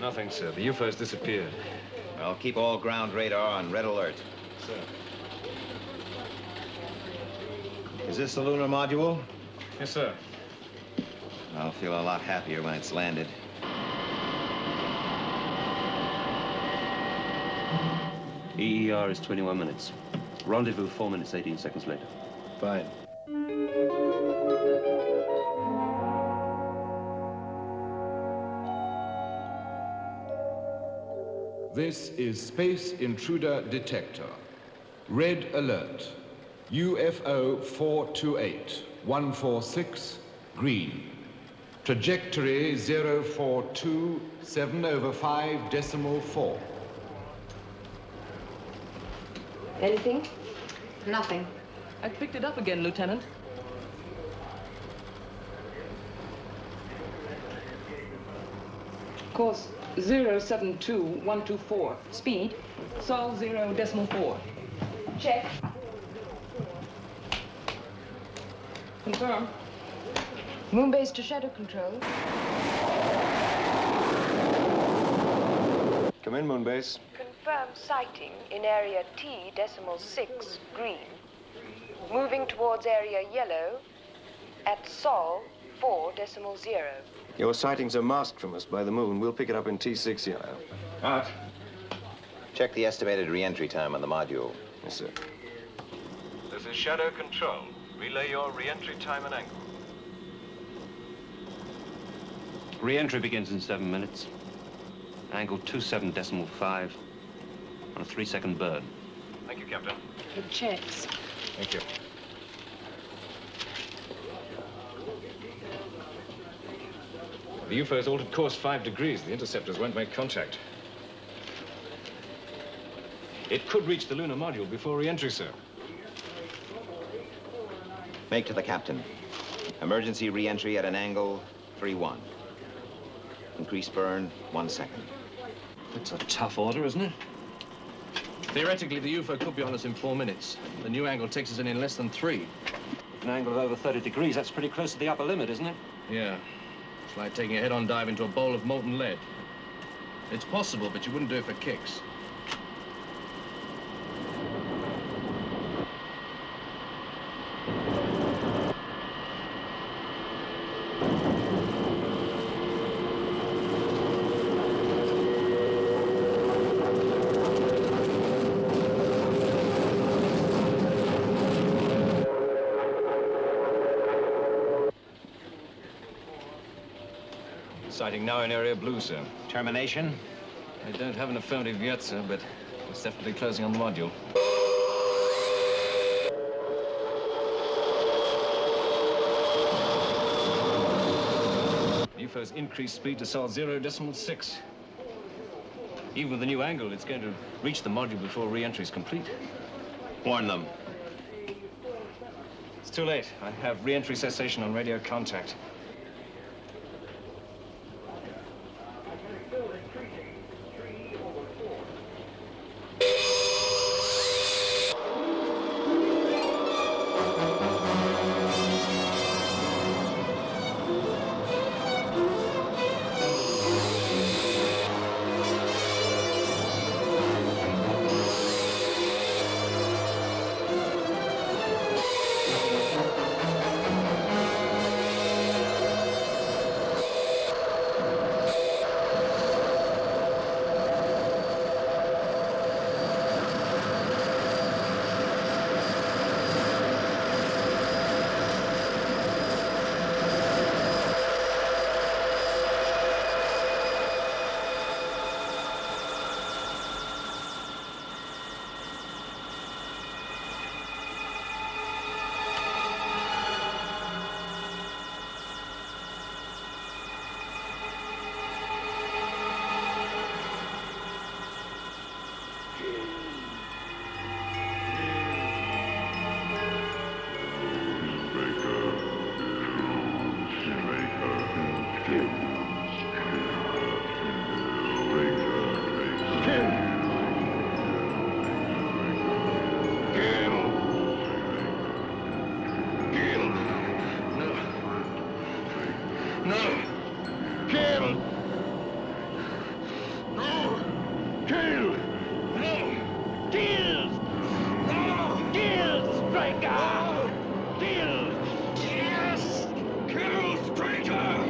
Nothing, sir. The UFO's disappeared. Well, keep all ground radar on red alert. Sir. Is this the lunar module? Yes, sir. I'll feel a lot happier when it's landed. EER is 21 minutes. Rendezvous 4 minutes, 18 seconds later. Fine. This is Space Intruder Detector. Red alert. UFO 428, 146, green. Trajectory 042, 7/5.4. Anything? Nothing. I picked it up again, Lieutenant. Course 072124. Speed, Sol 0.4. Check. Confirm. Moonbase to Shadow Control. Come in, Moonbase. Confirmed sighting in area T.6, green. Moving towards area yellow at Sol 4.0. Your sightings are masked from us by the moon. We'll pick it up in T6 yellow. Out. Check the estimated re-entry time on the module. Yes, sir. This is Shadow Control. Relay your re-entry time and angle. Re-entry begins in 7 minutes. Angle 27.5 on a 3-second burn. Thank you, Captain. It checks. Thank you. The UFO's altered course 5 degrees. The interceptors won't make contact. It could reach the lunar module before re-entry, sir. Make to the captain. Emergency re-entry at an angle 3-1. Increase burn 1 second. It's a tough order, isn't it? Theoretically, the UFO could be on us in 4 minutes. The new angle takes us in less than 3. An angle of over 30 degrees, that's pretty close to the upper limit, isn't it? Yeah. It's like taking a head-on dive into a bowl of molten lead. It's possible, but you wouldn't do it for kicks. Sighting now in area blue, sir. Termination? I don't have an affirmative yet, sir, but it's definitely closing on the module. UFO's increased speed to Sol 0.6. Even with the new angle, it's going to reach the module before re-entry is complete. Warn them. It's too late. I have re-entry cessation on radio contact. Straker! Kill! Yes! Kill Straker!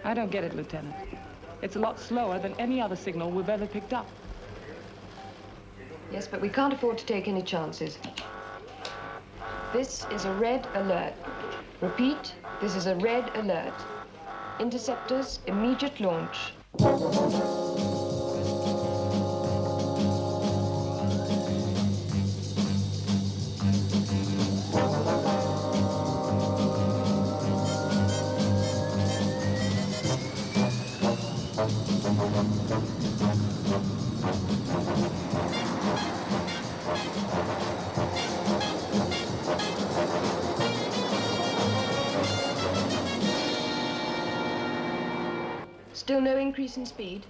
I don't get it, Lieutenant. It's a lot slower than any other signal we've ever picked up. Yes, but we can't afford to take any chances. This is a red alert. Repeat, this is a red alert. Interceptors, immediate launch. Still no increase in speed?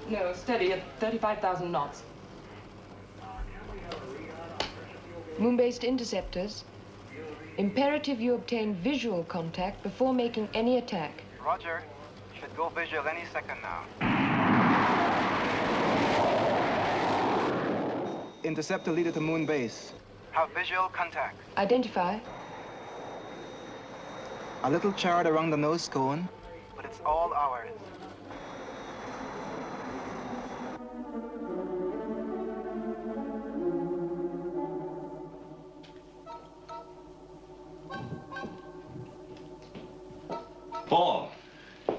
No, steady at 35,000 knots. Moon-based interceptors. Imperative you obtain visual contact before making any attack. Roger. Should go visual any second now. Interceptor leader to moon base. Have visual contact. Identify. A little charred around the nose cone, but it's all ours. Paul,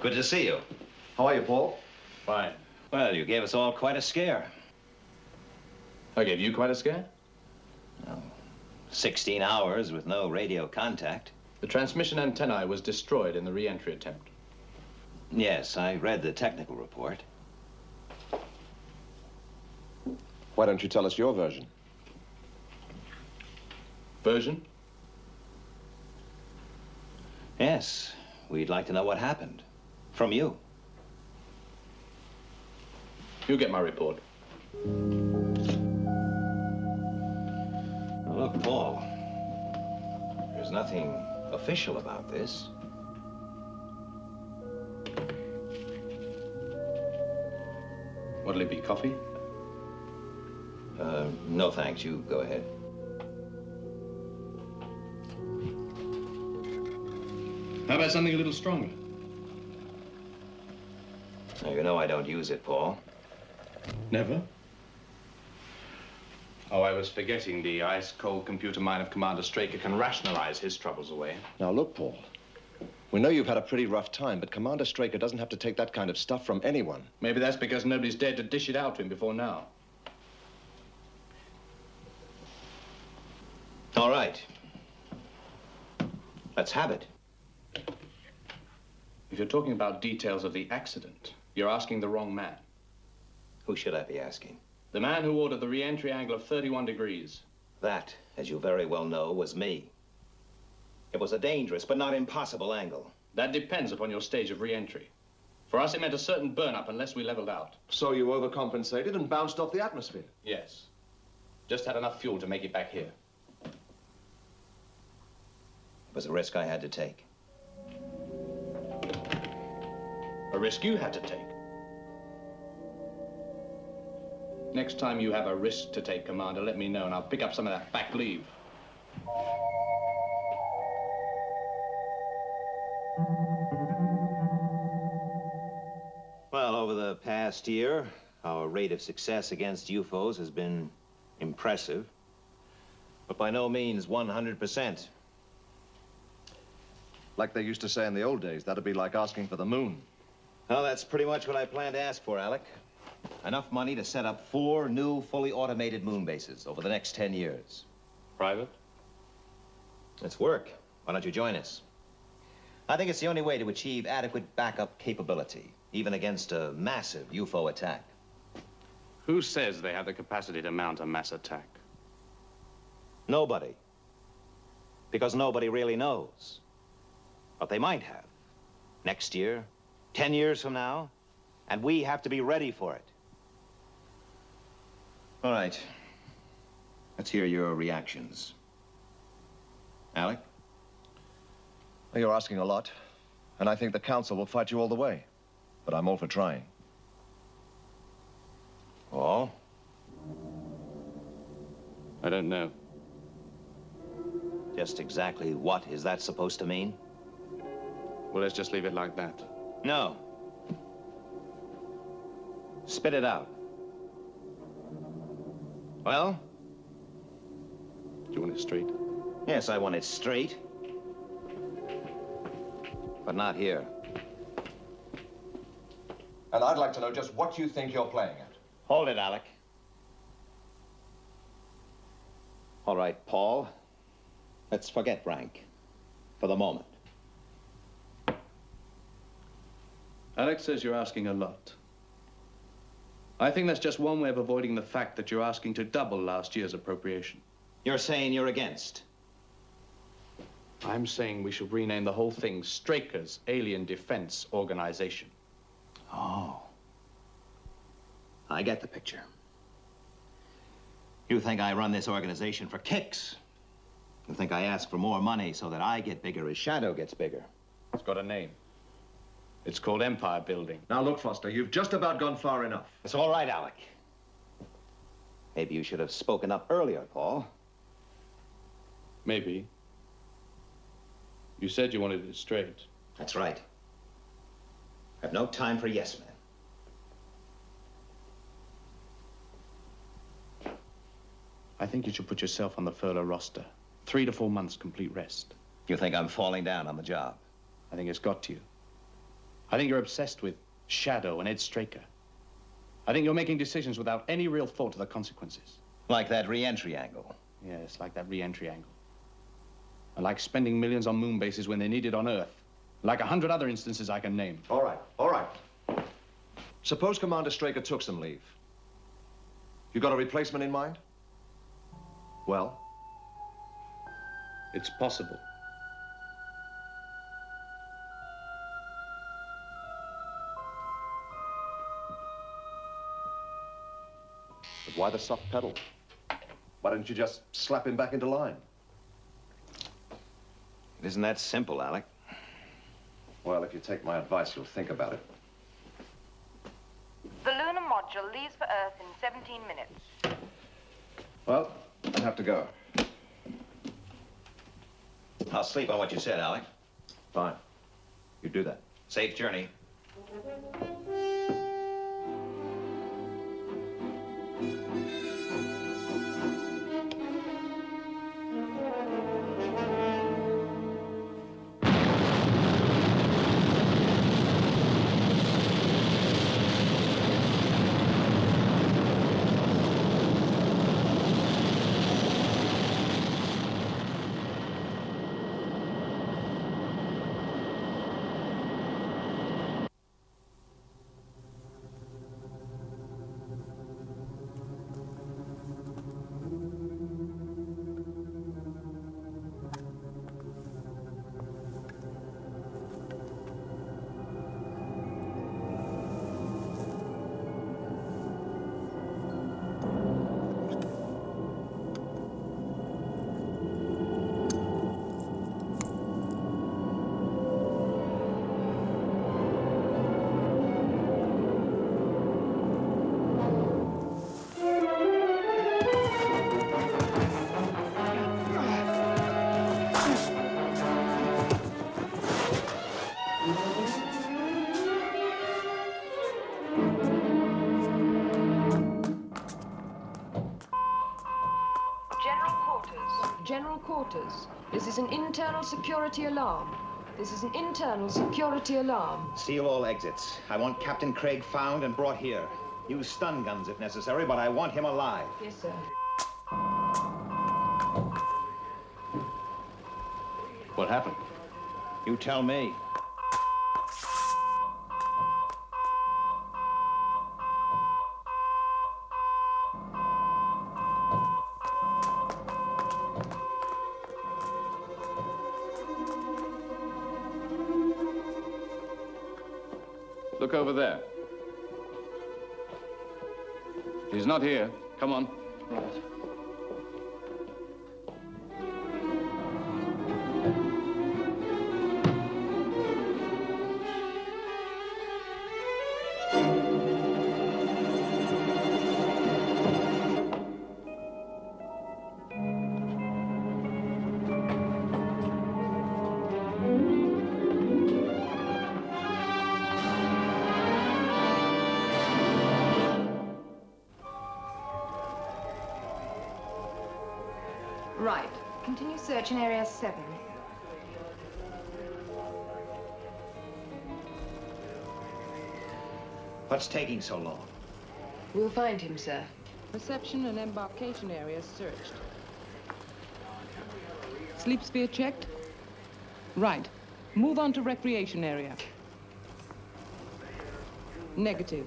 good to see you. How are you, Paul? Fine. Well, you gave us all quite a scare. I gave you quite a scare? 16 hours with no radio contact. The transmission antennae was destroyed in the re-entry attempt. Yes, I read the technical report. Why don't you tell us your version? Version? Yes, we'd like to know what happened. From you. You get my report. Now, look, Paul, there's nothing official about this. What'll it be, coffee? No thanks, you go ahead. How about something a little stronger? Now, you know I don't use it, Paul. Never? Oh, I was forgetting the ice-cold computer mind of Commander Straker can rationalize his troubles away. Now, look, Paul. We know you've had a pretty rough time, but Commander Straker doesn't have to take that kind of stuff from anyone. Maybe that's because nobody's dared to dish it out to him before now. All right. Let's have it. If you're talking about details of the accident, you're asking the wrong man. Who should I be asking? The man who ordered the re-entry angle of 31 degrees. That, as you very well know, was me. It was a dangerous but not impossible angle. That depends upon your stage of re-entry. For us, it meant a certain burn-up unless we leveled out. So you overcompensated and bounced off the atmosphere? Yes. Just had enough fuel to make it back here. It was a risk I had to take. A risk you had to take. Next time you have a risk to take, Commander, let me know, and I'll pick up some of that back leave. Well, over the past year, our rate of success against UFOs has been impressive, but by no means 100%. Like they used to say in the old days, that'd be like asking for the moon. Well, that's pretty much what I plan to ask for, Alec. Enough money to set up 4 new, fully automated moon bases over the next 10 years. Private? Let's work. Why don't you join us? I think it's the only way to achieve adequate backup capability, even against a massive UFO attack. Who says they have the capacity to mount a mass attack? Nobody. Because nobody really knows. But they might have. Next year, 10 years from now, and we have to be ready for it. All right. Let's hear your reactions. Alec? Well, you're asking a lot, and I think the council will fight you all the way. But I'm all for trying. Paul? I don't know. Just exactly what is that supposed to mean? Well, let's just leave it like that. No. Spit it out. Well? Do you want it straight? Yes, I want it straight. But not here. And I'd like to know just what you think you're playing at. Hold it, Alec. All right, Paul. Let's forget rank. For the moment. Alex says you're asking a lot. I think that's just one way of avoiding the fact that you're asking to double last year's appropriation. You're saying you're against? I'm saying we should rename the whole thing Straker's Alien Defense Organization. Oh. I get the picture. You think I run this organization for kicks? You think I ask for more money so that I get bigger as SHADO gets bigger? It's got a name. It's called Empire Building. Now, look, Foster, you've just about gone far enough. It's all right, Alec. Maybe you should have spoken up earlier, Paul. Maybe. You said you wanted it straight. That's right. I have no time for yes men. I think you should put yourself on the furlough roster. 3 to 4 months complete rest. You think I'm falling down on the job? I think it's got to you. I think you're obsessed with SHADO and Ed Straker. I think you're making decisions without any real thought to the consequences. Like that re-entry angle. Yes, like that re-entry angle. I like spending millions on moon bases when they're needed on Earth. Like 100 other instances I can name. All right, all right. Suppose Commander Straker took some leave. You got a replacement in mind? Well? It's possible. But why the soft pedal? Why didn't you just slap him back into line? It isn't that simple, Alec. Well, if you take my advice, you'll think about it. The lunar module leaves for Earth in 17 minutes. Well, I have to go. I'll sleep on what you said, Alec. Fine. You do that. Safe journey. General quarters. This is an internal security alarm. This is an internal security alarm. Seal all exits. I want Captain Craig found and brought here. Use stun guns if necessary, but I want him alive. Yes, sir. What happened? You tell me. Look over there. He's not here. Come on. Right. Right. Continue search in area 7. What's taking so long? We'll find him, sir. Reception and embarkation areas searched. Sleep sphere checked? Right. Move on to recreation area. Negative.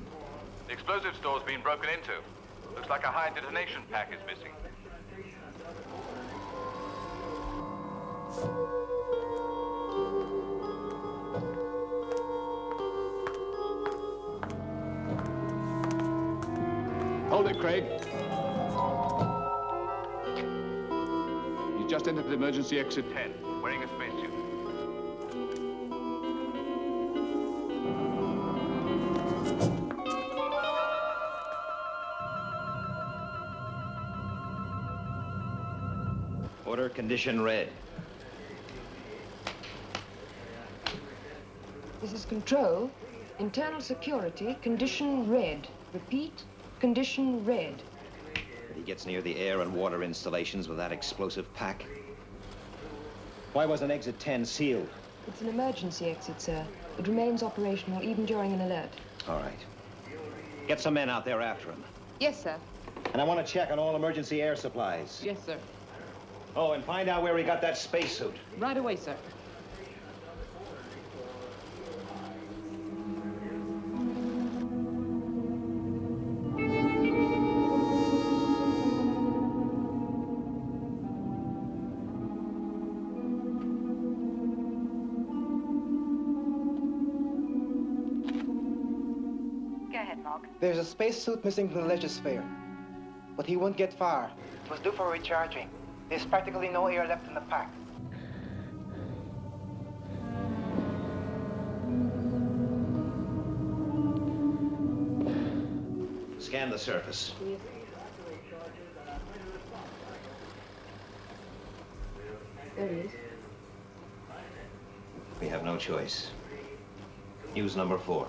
The explosive store's been broken into. Looks like a high detonation pack is missing. Hold it, Craig. He's just entered emergency exit 10, wearing a spacesuit. Order condition red. This is control. Internal security, condition red. Repeat, condition red. But he gets near the air and water installations with that explosive pack. Why wasn't exit 10 sealed? It's an emergency exit, sir. It remains operational even during an alert. All right. Get some men out there after him. Yes, sir. And I want to check on all emergency air supplies. Yes, sir. Oh, and find out where he got that spacesuit. Right away, sir. There's a spacesuit missing from the legisphere, but he won't get far. It was due for recharging. There's practically no air left in the pack. Scan the surface. There he is. We have no choice. Use number 4.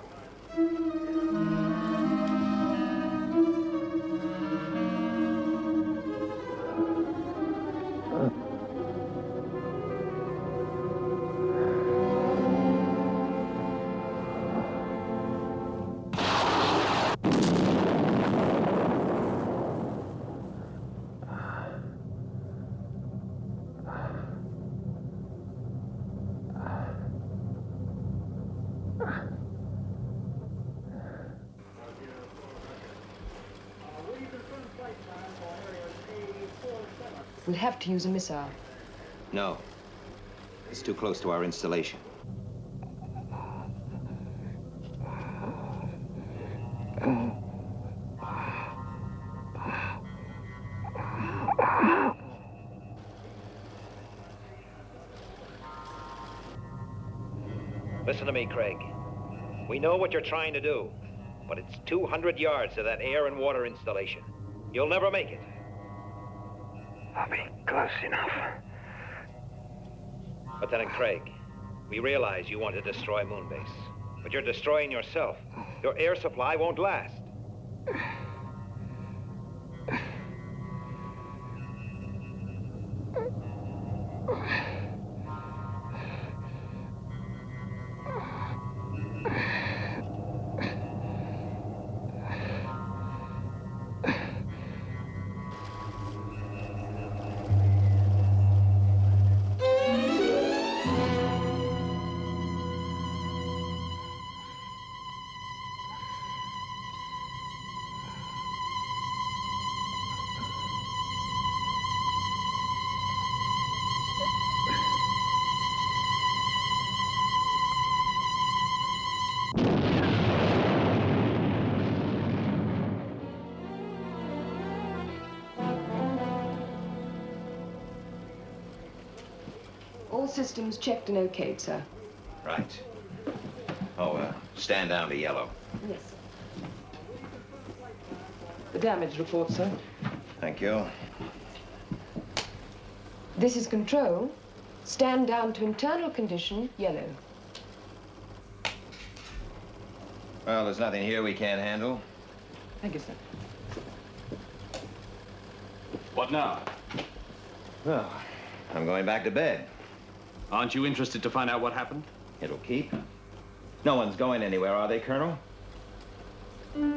We'll have to use a missile. No. It's too close to our installation. Listen to me, Craig. We know what you're trying to do, but it's 200 yards to that air and water installation. You'll never make it. I'll be close enough. Lieutenant Craig, we realize you want to destroy Moonbase, but you're destroying yourself. Your air supply won't last. All systems checked and okayed, sir. Right. Oh, stand down to yellow. Yes. The damage report, sir. Thank you. This is control. Stand down to internal condition, yellow. Well, there's nothing here we can't handle. Thank you, sir. What now? Well, I'm going back to bed. Aren't you interested to find out what happened? It'll keep. No one's going anywhere, are they, Colonel? Give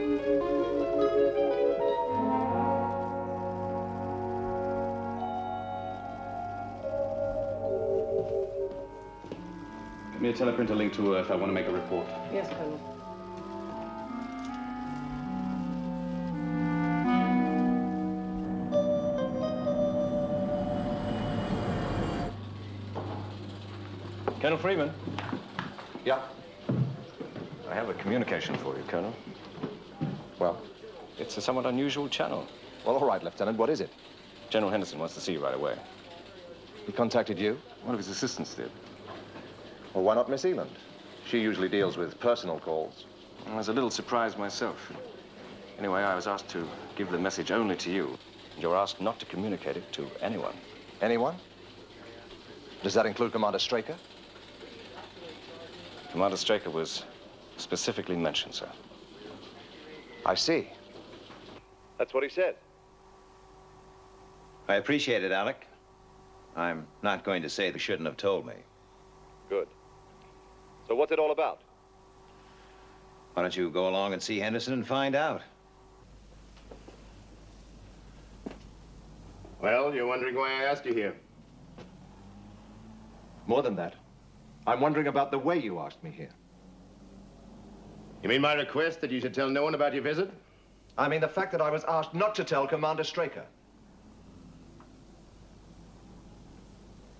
me a teleprinter link to Earth. I want to make a report. Yes, Colonel. Colonel Freeman. Yeah? I have a communication for you, Colonel. Well? It's a somewhat unusual channel. Well, all right, Lieutenant. What is it? General Henderson wants to see you right away. He contacted you? One of his assistants did. Well, why not Miss Eland? She usually deals with personal calls. I was a little surprised myself. Anyway, I was asked to give the message only to you. You're asked not to communicate it to anyone. Anyone? Does that include Commander Straker? Commander Straker was specifically mentioned, sir. I see. That's what he said. I appreciate it, Alec. I'm not going to say they shouldn't have told me. Good. So what's it all about? Why don't you go along and see Henderson and find out? Well, you're wondering why I asked you here. More than that. I'm wondering about the way you asked me here. You mean my request that you should tell no one about your visit? I mean the fact that I was asked not to tell Commander Straker.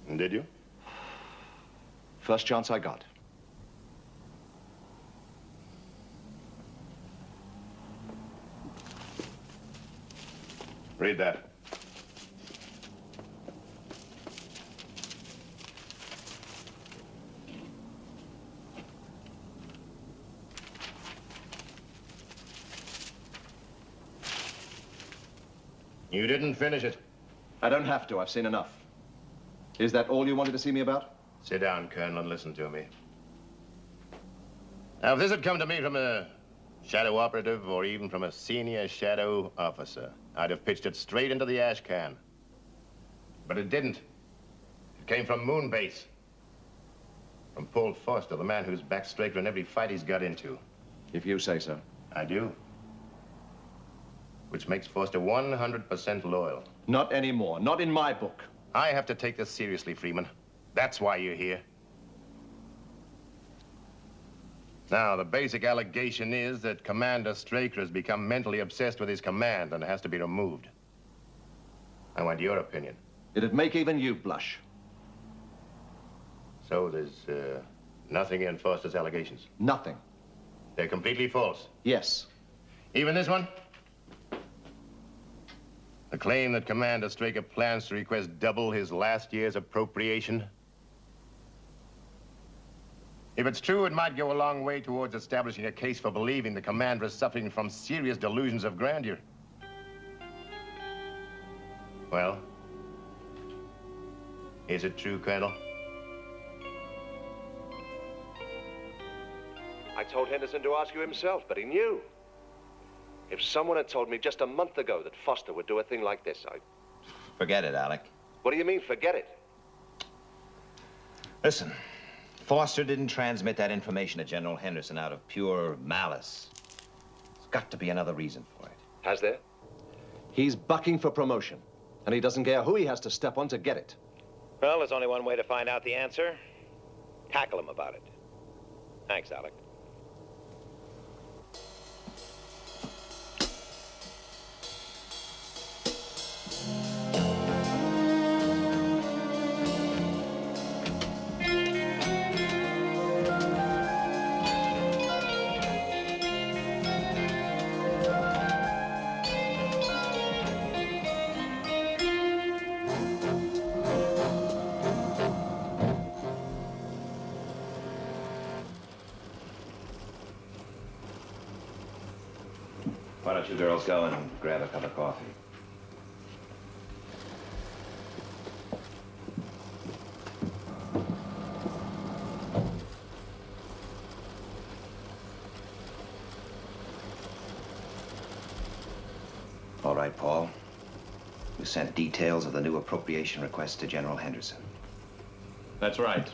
And did you? First chance I got. Read that. You didn't finish it. I don't have to. I've seen enough. Is that all you wanted to see me about? Sit down, Colonel, and listen to me. Now, if this had come to me from a shadow operative or even from a senior shadow officer, I'd have pitched it straight into the ash can. But it didn't. It came from Moonbase. From Paul Foster, the man who's backed Straker in every fight he's got into. If you say so. I do. Which makes Foster 100% loyal. Not anymore. Not in my book. I have to take this seriously, Freeman. That's why you're here. Now, the basic allegation is that Commander Straker has become mentally obsessed with his command and has to be removed. I want your opinion. It'd make even you blush. So there's nothing in Foster's allegations? Nothing. They're completely false? Yes. Even this one? The claim that Commander Straker plans to request double his last year's appropriation? If it's true, it might go a long way towards establishing a case for believing the commander is suffering from serious delusions of grandeur. Well, is it true, Colonel? I told Henderson to ask you himself, but he knew. If someone had told me just a month ago that Foster would do a thing like this, Forget it, Alec. What do you mean, forget it? Listen, Foster didn't transmit that information to General Henderson out of pure malice. There's got to be another reason for it. Has there? He's bucking for promotion, and he doesn't care who he has to step on to get it. Well, there's only one way to find out the answer. Tackle him about it. Thanks, Alec. don't you girls go and grab a cup of coffee? All right, Paul. You sent details of the new appropriation request to General Henderson. That's right.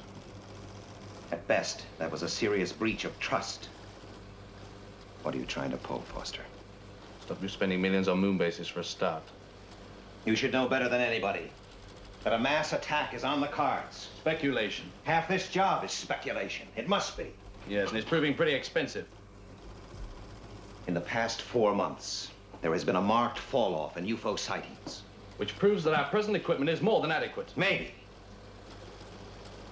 At best, that was a serious breach of trust. What are you trying to pull, Foster? Stop you spending millions on moon bases for a start. You should know better than anybody that a mass attack is on the cards. Speculation. Half this job is speculation. It must be. Yes, and it's proving pretty expensive. In the past 4 months, there has been a marked fall-off in UFO sightings. Which proves that our present equipment is more than adequate. Maybe.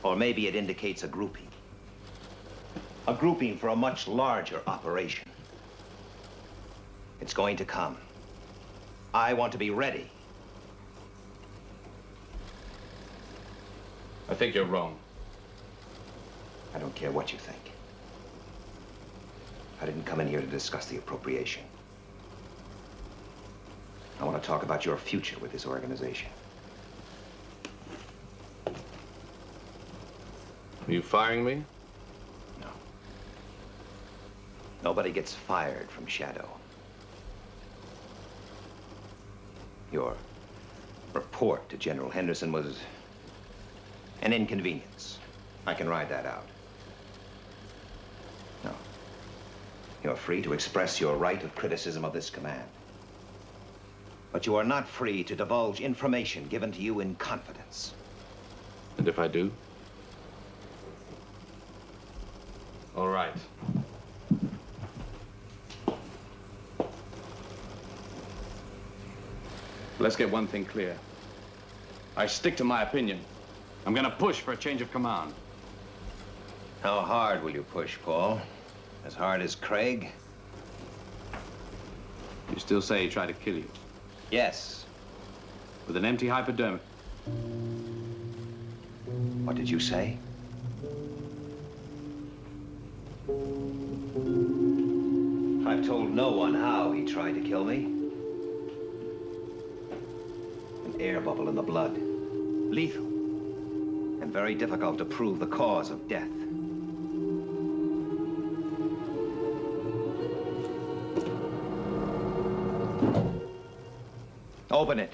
Or maybe it indicates a grouping. A grouping for a much larger operation. It's going to come. I want to be ready. I think you're wrong. I don't care what you think. I didn't come in here to discuss the appropriation. I want to talk about your future with this organization. Are you firing me? No. Nobody gets fired from SHADO. Your report to General Henderson was an inconvenience. I can ride that out. No. You're free to express your right of criticism of this command. But you are not free to divulge information given to you in confidence. And if I do? All right. Let's get one thing clear. I stick to my opinion. I'm gonna push for a change of command. How hard will you push, Paul? As hard as Craig? You still say he tried to kill you? Yes. With an empty hypodermic. What did you say? I've told no one how he tried to kill me. An air bubble in the blood. Lethal. And very difficult to prove the cause of death. Open it.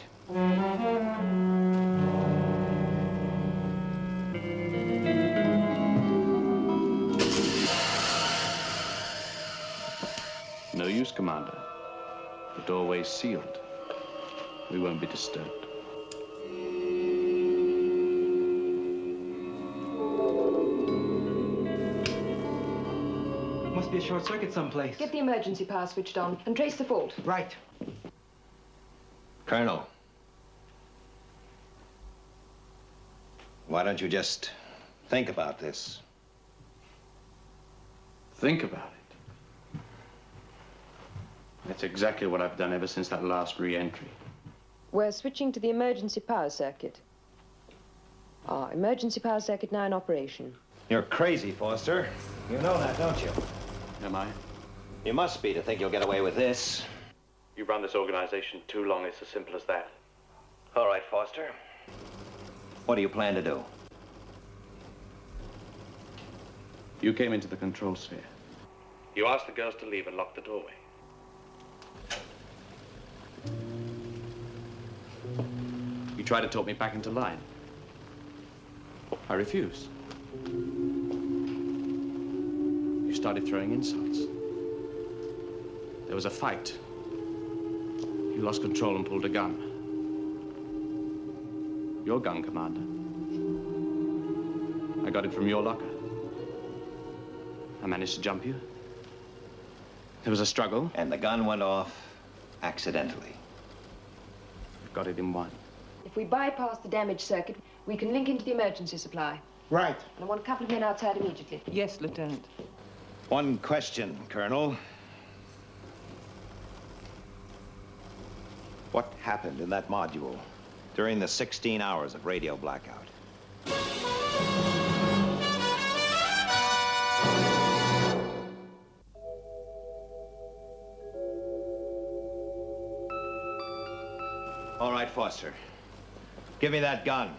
No use, Commander. The doorway's sealed. We won't be disturbed. Must be a short circuit someplace. Get the emergency power switched on and trace the fault. Right. Colonel. Why don't you just think about this? Think about it. That's exactly what I've done ever since that last re-entry. We're switching to the emergency power circuit. Emergency power circuit now in operation. You're crazy, Foster. You know that, don't you? Am I? You must be to think you'll get away with this. You've run this organization too long. It's as simple as that. All right, Foster. What do you plan to do? You came into the control sphere. You asked the girls to leave and lock the doorway. You tried to talk me back into line. I refused. You started throwing insults. There was a fight. You lost control and pulled a gun. Your gun, Commander. I got it from your locker. I managed to jump you. There was a struggle. And the gun went off accidentally. Got it in one. If we bypass the damaged circuit, we can link into the emergency supply. Right. And I want a couple of men outside immediately. Yes, Lieutenant. One question, Colonel. What happened in that module during the 16 hours of radio blackout? All right, Foster. Give me that gun.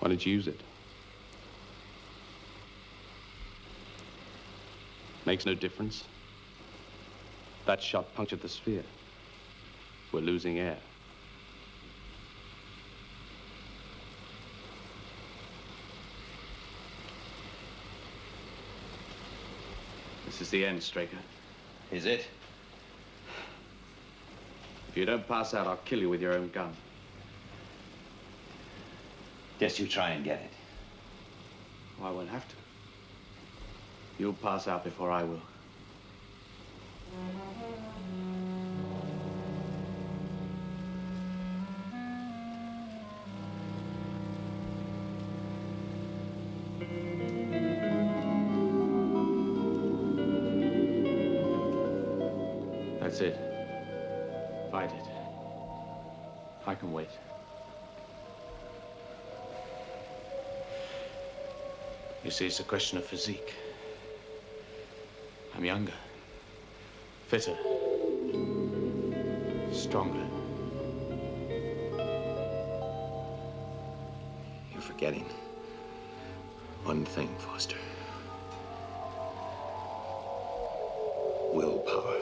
Why did you use it? Makes no difference. That shot punctured the sphere. We're losing air. This is the end, Straker. Is it? If you don't pass out, I'll kill you with your own gun. Guess you try and get it. Well, I won't have to. You'll pass out before I will. That's it. Fight it. I can wait. You see, it's a question of physique. I'm younger, fitter, stronger. You're forgetting one thing, Foster. Willpower.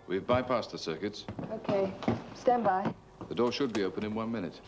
We've bypassed the circuits. Okay. Stand by. The door should be open in 1 minute.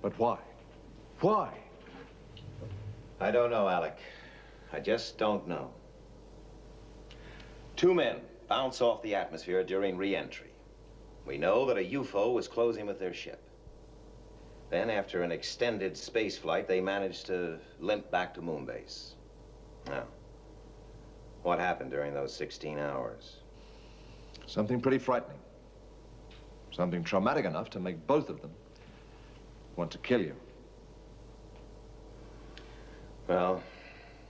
But why? Why? I don't know, Alec. I just don't know. 2 men bounce off the atmosphere during re-entry. We know that a UFO was closing with their ship. Then, after an extended space flight, they managed to limp back to Moonbase. Now, what happened during those 16 hours? Something pretty frightening. Something traumatic enough to make both of them want to kill you. Well,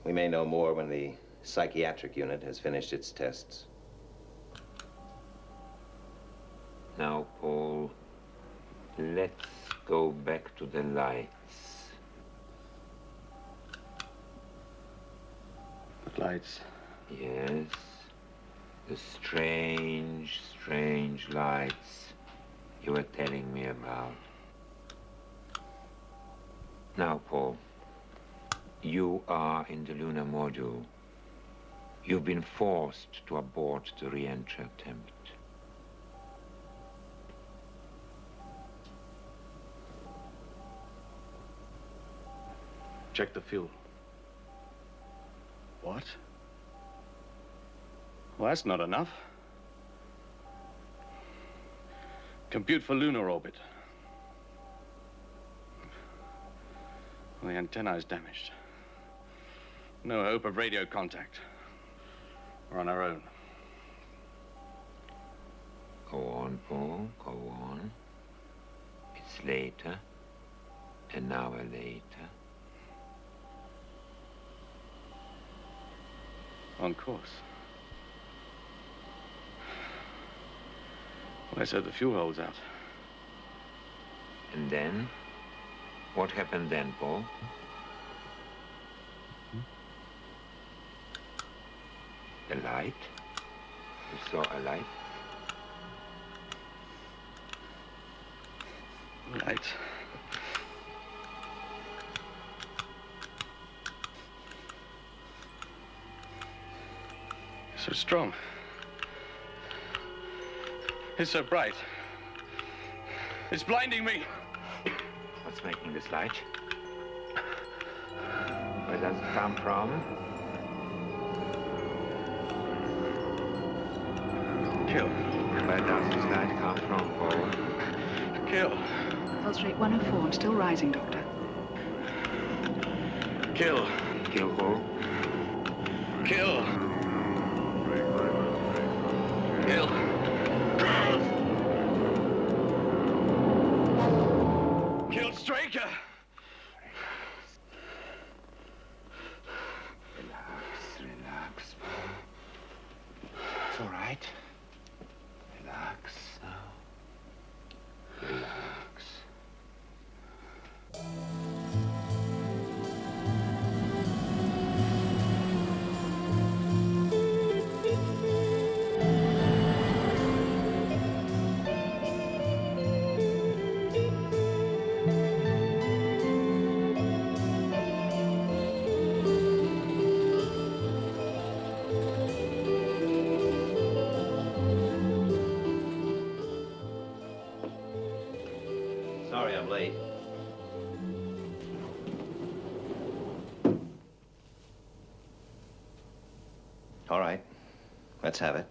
we may know more when the psychiatric unit has finished its tests. Now, Paul, let's go back to the lights. What lights? Yes, the strange, strange lights you were telling me about. Now, Paul, you are in the lunar module. You've been forced to abort the re-entry attempt. check the fuel. What? Well, that's not enough. Compute for lunar orbit. Well, the antenna is damaged. No hope of radio contact. We're on our own. Go on, Paul, go on. It's later, an hour later. On course. Well, let's hope the fuel holds out. And then? What happened then, Paul? The light? You saw a light? Light. So strong. It's so bright. It's blinding me. What's making this light? Where does it come from? Kill. Where does this light come from, Paul? Kill. Pulse rate 104 and still rising, Doctor. Kill. Kill who? Kill. Kill. Kill Straker. Relax. It's all right. Relax now. Relax. Sorry I'm late. All right. Let's have it.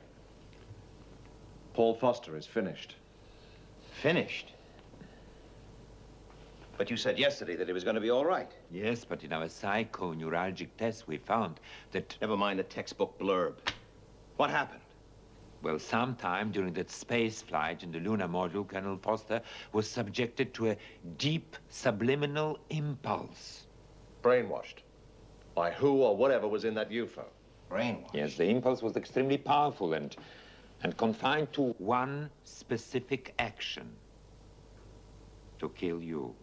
Paul Foster is finished. Finished? But you said yesterday that it was going to be all right. Yes, but in our psychoneuralgic test, we found that... Never mind the textbook blurb. What happened? Well, sometime during that space flight in the lunar module, Colonel Foster was subjected to a deep subliminal impulse. Brainwashed. By who or whatever was in that UFO. Brainwashed? Yes, the impulse was extremely powerful and confined to one specific action. To kill you.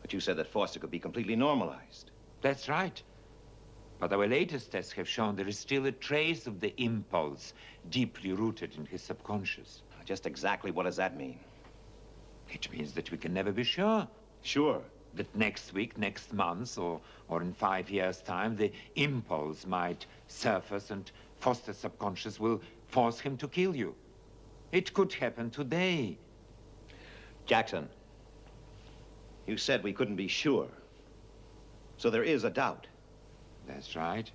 But you said that Foster could be completely normalized. That's right. But our latest tests have shown there is still a trace of the impulse deeply rooted in his subconscious. Just exactly what does that mean? It means that we can never be sure. Sure. That next week, next month, or in 5 years' time, the impulse might surface and Foster's subconscious will force him to kill you. It could happen today. Jackson, you said we couldn't be sure. So there is a doubt. That's right.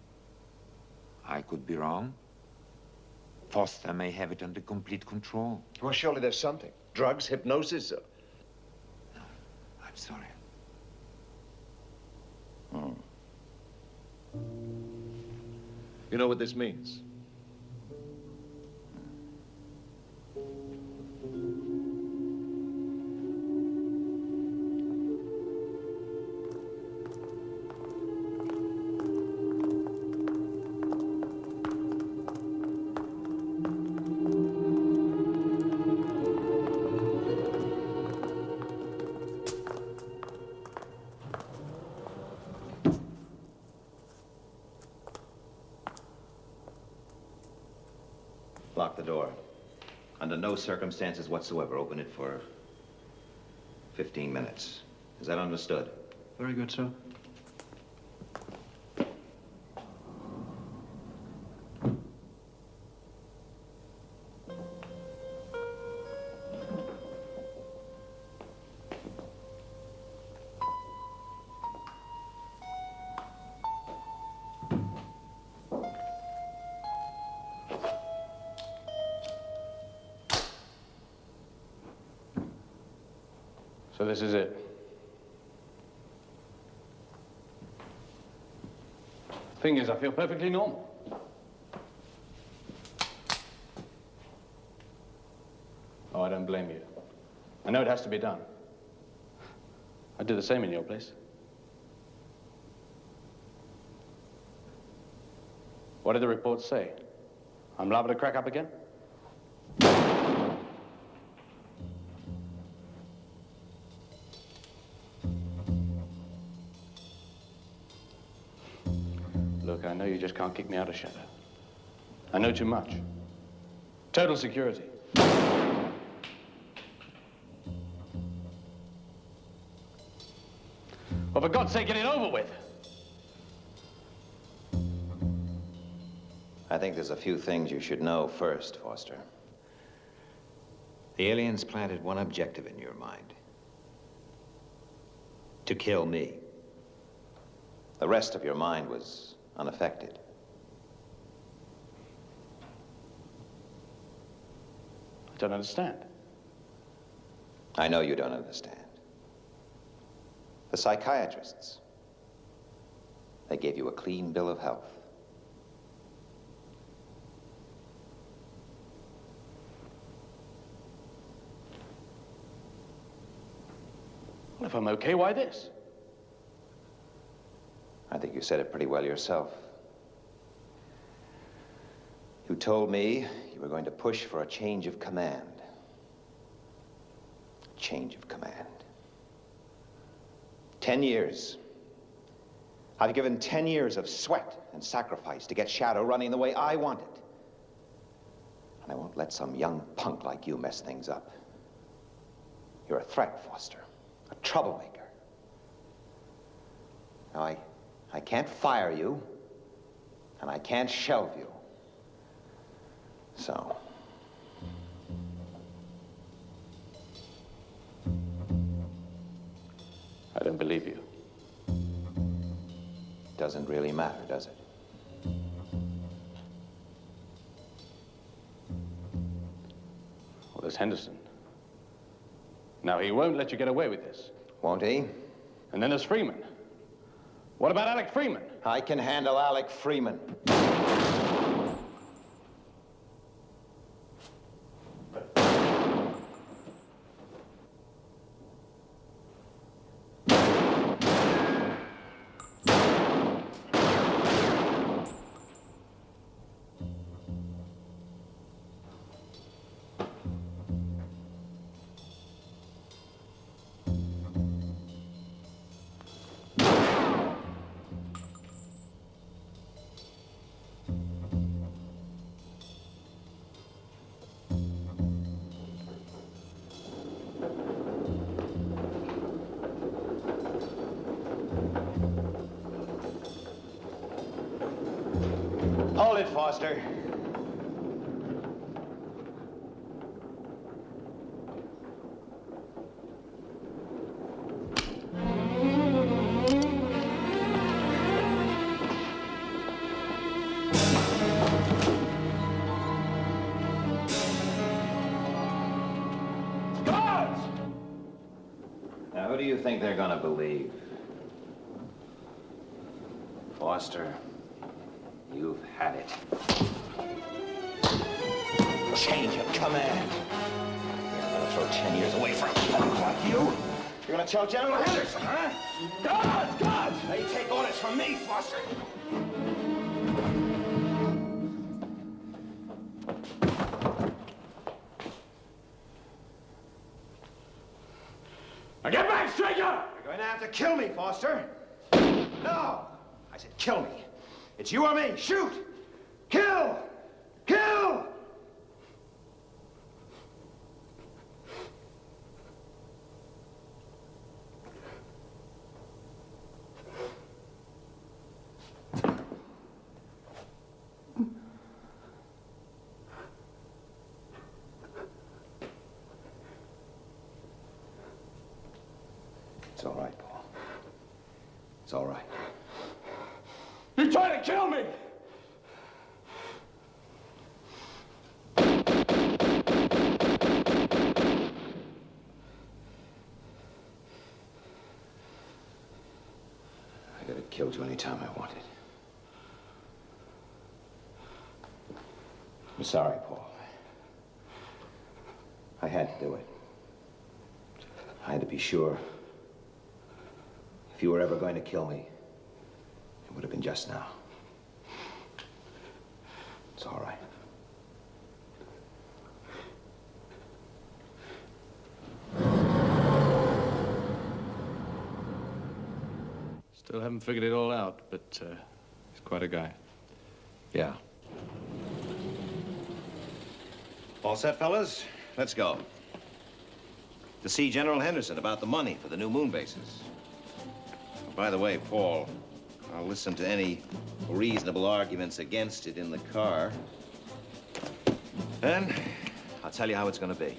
I could be wrong. Foster may have it under complete control. Well, surely there's something. Drugs, hypnosis. No, I'm sorry. You know what this means? Lock the door. Under no circumstances whatsoever open it for 15 minutes. Is that understood? Very good, sir. So this is it. Thing is, I feel perfectly normal. Oh, I don't blame you. I know it has to be done. I'd do the same in your place. What did the reports say? I'm liable to crack up again? Look, I know you just can't kick me out of Shadow. I know too much. Total security. Well, for God's sake, get it over with. I think there's a few things you should know first, Foster. The aliens planted one objective in your mind. To kill me. The rest of your mind was unaffected. I don't understand. I know you don't understand. The psychiatrists, they gave you a clean bill of health. Well, if I'm okay, why this? I think you said it pretty well yourself. You told me you were going to push for a change of command. Change of command. 10 years. I've given 10 years of sweat and sacrifice to get Shadow running the way I want it. And I won't let some young punk like you mess things up. You're a threat, Foster. A troublemaker. Now, I can't fire you, and I can't shelve you. So... I don't believe you. Doesn't really matter, does it? Well, there's Henderson. Now, he won't let you get away with this. Won't he? And then there's Freeman. What about Alec Freeman? I can handle Alec Freeman. Hold it, Foster. Guards! Now, who do you think they're gonna believe? Foster. You've had it. Change of command. You're gonna throw 10 years away from a punk like you? You're gonna tell General Henderson, huh? Guards! Guards! They take orders from me, Foster. Now get back, Straker! You're going to have to kill me, Foster. No! I said kill me. It's you or me. Shoot! Kill! Kill! It's all right, Paul. It's all right. You're trying to kill me! could have killed you any time I wanted. I'm sorry, Paul. I had to do it. I had to be sure. If you were ever going to kill me, it would have been just now. It's all right. Still haven't figured it all out, but he's quite a guy. Yeah. All set, fellas? Let's go. To see General Henderson about the money for the new moon bases. By the way, Paul, I'll listen to any reasonable arguments against it in the car. Then I'll tell you how it's going to be.